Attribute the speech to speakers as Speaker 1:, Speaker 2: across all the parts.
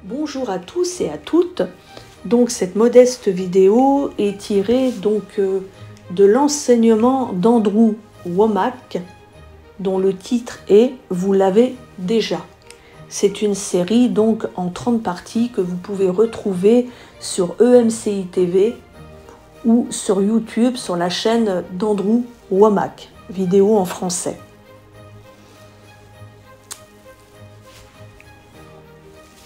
Speaker 1: Bonjour à tous et à toutes. Donc cette modeste vidéo est tirée de l'enseignement d'Andrew Wommack, dont le titre est « Vous l'avez déjà ». C'est une série donc en 30 parties que vous pouvez retrouver sur EMCI TV ou sur YouTube sur la chaîne d'Andrew Wommack, vidéo en français.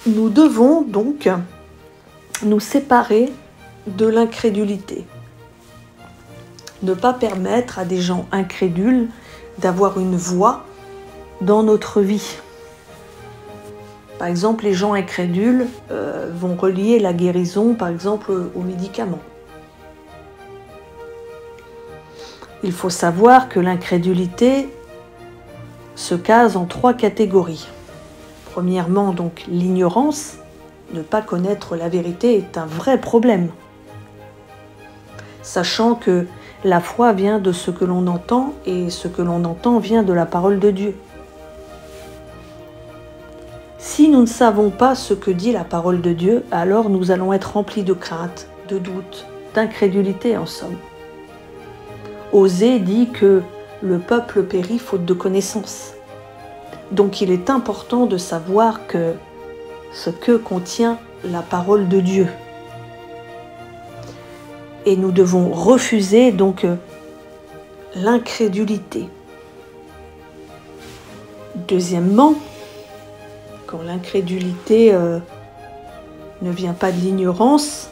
Speaker 1: Nous devons donc nous séparer de l'incrédulité. Ne pas permettre à des gens incrédules d'avoir une voix dans notre vie. Par exemple, les gens incrédules vont relier la guérison, par exemple, aux médicaments. Il faut savoir que l'incrédulité se case en 3 catégories. Premièrement, donc, l'ignorance. Ne pas connaître la vérité est un vrai problème. Sachant que la foi vient de ce que l'on entend et ce que l'on entend vient de la parole de Dieu. Si nous ne savons pas ce que dit la parole de Dieu, alors nous allons être remplis de crainte, de doute, d'incrédulité en somme. Osée dit que le peuple périt faute de connaissance. Donc il est important de savoir ce que contient la parole de Dieu. Et nous devons refuser donc l'incrédulité. Deuxièmement, quand l'incrédulité ne vient pas de l'ignorance,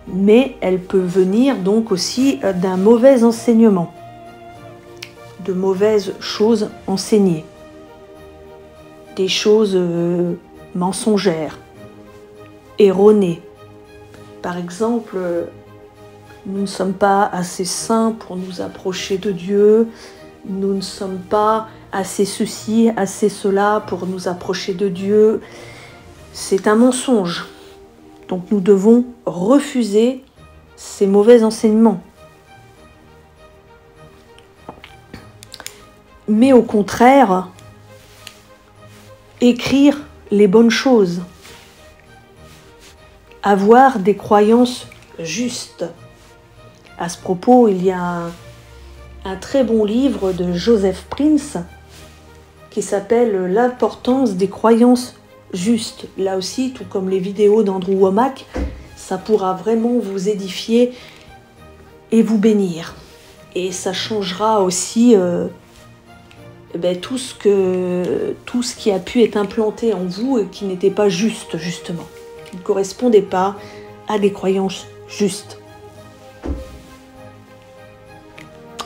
Speaker 1: mais elle peut venir donc aussi d'un mauvais enseignement, de mauvaises choses enseignées, des choses mensongères, erronées. Par exemple, nous ne sommes pas assez saints pour nous approcher de Dieu, nous ne sommes pas assez ceci, assez cela pour nous approcher de Dieu. C'est un mensonge. Donc nous devons refuser ces mauvais enseignements. Mais au contraire, écrire les bonnes choses, avoir des croyances justes. À ce propos, il y a un très bon livre de Joseph Prince qui s'appelle « L'importance des croyances justes ». Là aussi, tout comme les vidéos d'Andrew Wommack, ça pourra vraiment vous édifier et vous bénir. Et ça changera aussi tout ce qui a pu être implanté en vous et qui n'était pas juste, justement, qui ne correspondait pas à des croyances justes.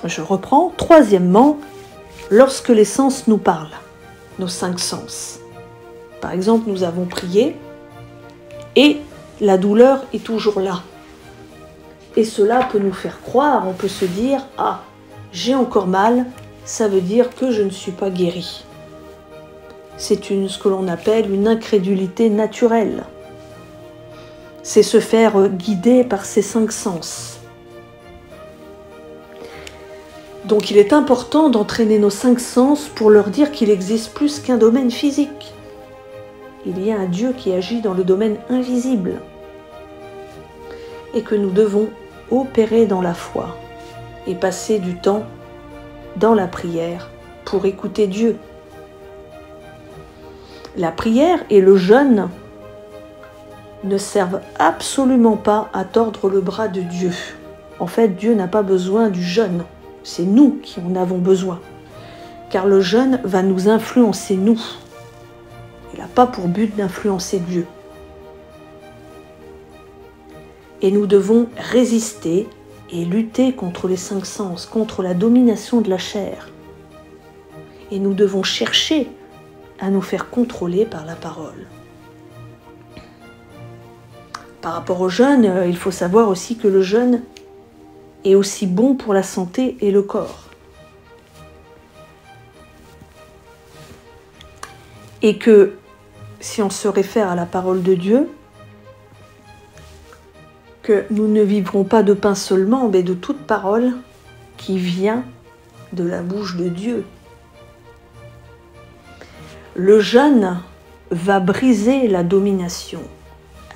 Speaker 1: Je reprends. Troisièmement, lorsque les sens nous parlent, nos 5 sens. Par exemple, nous avons prié et la douleur est toujours là. Et cela peut nous faire croire, on peut se dire « Ah, j'ai encore mal », ça veut dire que je ne suis pas guéri. C'est ce que l'on appelle une incrédulité naturelle. C'est se faire guider par ces 5 sens. Donc il est important d'entraîner nos 5 sens pour leur dire qu'il existe plus qu'un domaine physique. Il y a un Dieu qui agit dans le domaine invisible et que nous devons opérer dans la foi et passer du temps dans la prière pour écouter Dieu. La prière et le jeûne ne servent absolument pas à tordre le bras de Dieu. En fait, Dieu n'a pas besoin du jeûne. C'est nous qui en avons besoin. Car le jeûne va nous influencer, nous. Il n'a pas pour but d'influencer Dieu. Et nous devons résister et lutter contre les 5 sens, contre la domination de la chair. Et nous devons chercher à nous faire contrôler par la parole. Par rapport au jeûne, il faut savoir aussi que le jeûne est aussi bon pour la santé et le corps. Et que, si on se réfère à la parole de Dieu, que nous ne vivrons pas de pain seulement, mais de toute parole qui vient de la bouche de Dieu. Le jeûne va briser la domination,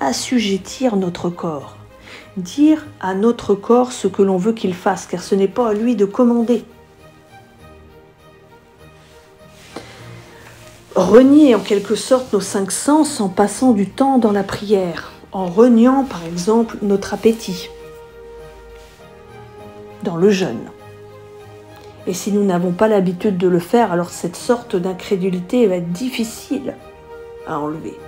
Speaker 1: assujettir notre corps, dire à notre corps ce que l'on veut qu'il fasse, car ce n'est pas à lui de commander. Renier en quelque sorte nos 5 sens en passant du temps dans la prière, en reniant par exemple notre appétit, dans le jeûne. Et si nous n'avons pas l'habitude de le faire, alors cette sorte d'incrédulité va être difficile à enlever.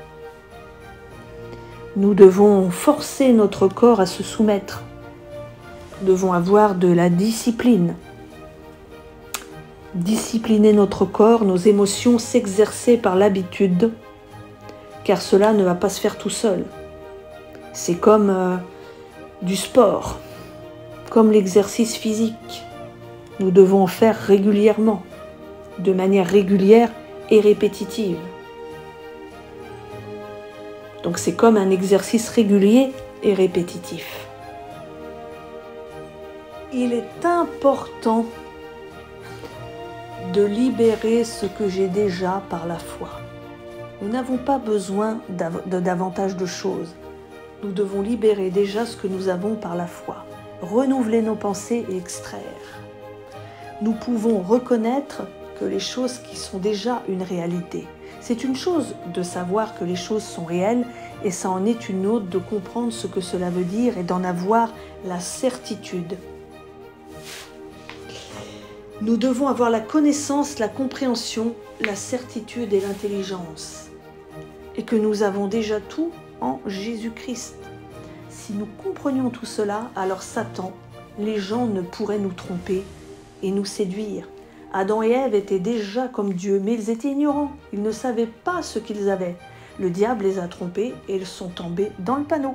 Speaker 1: Nous devons forcer notre corps à se soumettre. Nous devons avoir de la discipline. Discipliner notre corps, nos émotions, s'exercer par l'habitude, car cela ne va pas se faire tout seul. C'est comme du sport, comme l'exercice physique. Nous devons en faire régulièrement, de manière régulière et répétitive. Donc c'est comme un exercice régulier et répétitif. Il est important de libérer ce que j'ai déjà par la foi. Nous n'avons pas besoin de davantage de choses. Nous devons libérer déjà ce que nous avons par la foi. Renouveler nos pensées et extraire. Nous pouvons reconnaître que les choses qui sont déjà une réalité. C'est une chose de savoir que les choses sont réelles et ça en est une autre de comprendre ce que cela veut dire et d'en avoir la certitude. Nous devons avoir la connaissance, la compréhension, la certitude et l'intelligence. Et que nous avons déjà tout en Jésus-Christ. Si nous comprenions tout cela, alors Satan, les gens ne pourraient nous tromper et nous séduire. Adam et Ève étaient déjà comme Dieu, mais ils étaient ignorants. Ils ne savaient pas ce qu'ils avaient. Le diable les a trompés et ils sont tombés dans le panneau.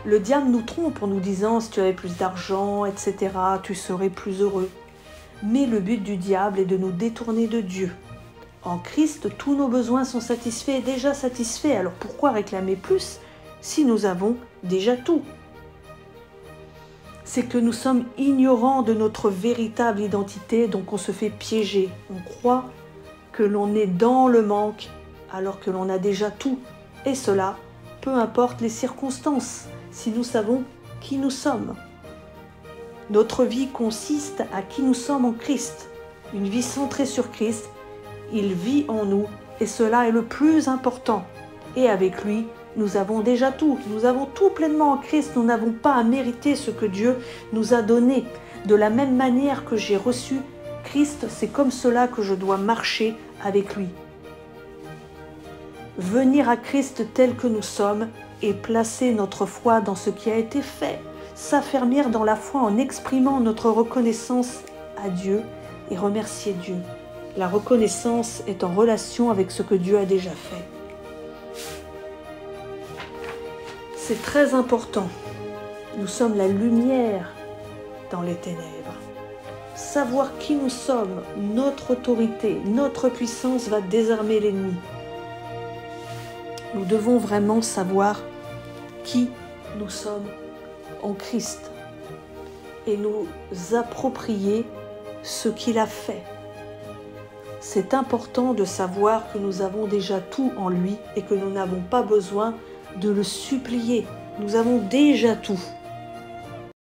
Speaker 1: Le diable nous trompe en nous disant « si tu avais plus d'argent, etc., tu serais plus heureux ». Mais le but du diable est de nous détourner de Dieu. En Christ, tous nos besoins sont satisfaits et déjà satisfaits. Alors pourquoi réclamer plus si nous avons déjà tout ? C'est que nous sommes ignorants de notre véritable identité, donc on se fait piéger. On croit que l'on est dans le manque alors que l'on a déjà tout. Et cela, peu importe les circonstances, si nous savons qui nous sommes. Notre vie consiste à qui nous sommes en Christ. Une vie centrée sur Christ, il vit en nous et cela est le plus important. Et avec lui, nous avons déjà tout. Nous avons tout pleinement en Christ. Nous n'avons pas à mériter ce que Dieu nous a donné. De la même manière que j'ai reçu Christ, c'est comme cela que je dois marcher avec lui. Venir à Christ tel que nous sommes et placer notre foi dans ce qui a été fait. S'affermir dans la foi en exprimant notre reconnaissance à Dieu et remercier Dieu. La reconnaissance est en relation avec ce que Dieu a déjà fait. C'est très important. Nous sommes la lumière dans les ténèbres. Savoir qui nous sommes, notre autorité, notre puissance va désarmer l'ennemi. Nous devons vraiment savoir qui nous sommes en Christ et nous approprier ce qu'il a fait. C'est important de savoir que nous avons déjà tout en lui et que nous n'avons pas besoin de le supplier. Nous avons déjà tout.